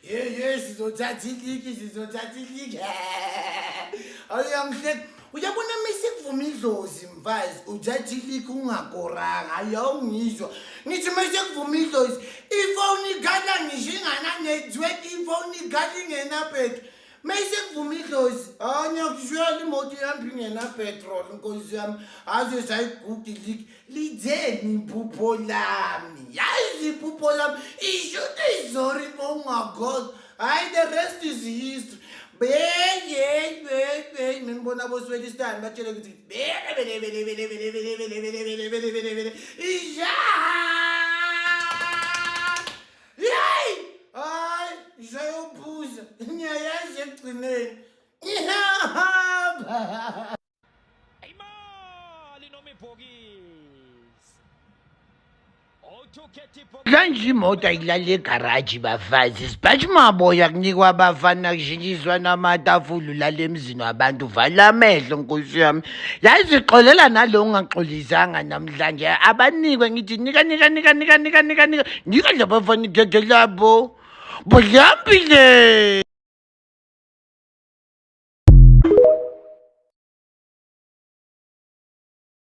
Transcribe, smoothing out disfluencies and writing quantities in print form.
Yes, sizothatha iliki. Ayangihle uyabona mesekuvuma idlozi mfazi uthatha iliki ungakoranga ayawungizwa ngithi mesekuvuma idlozi ifoni igala ngisho ingana network ifoni igala ingena petrol mesekuvuma idlozi ngiyakushiyela imoto yami ingena petrol nkosi yami aze sayiguga iliki litheni iphupho lami yazi iphupho lami ishuthi izori bongakhoza hayi the rest is history Minibona boswelistan batshele ukuthi hayi isayophuza ngiyayazi ekugcineni ngihamba imali noma ibhokisi Kanje imoto ayilale egarage bafazi sibathi maboya kunikwa abafana kushintshiswa namatafula lale emzini wabantu vala amehlo nkosi yami yazi ixolela nalo ungaxolisanga namhlanje abanikwe ngithi nika nje abafana igege labo bodlambile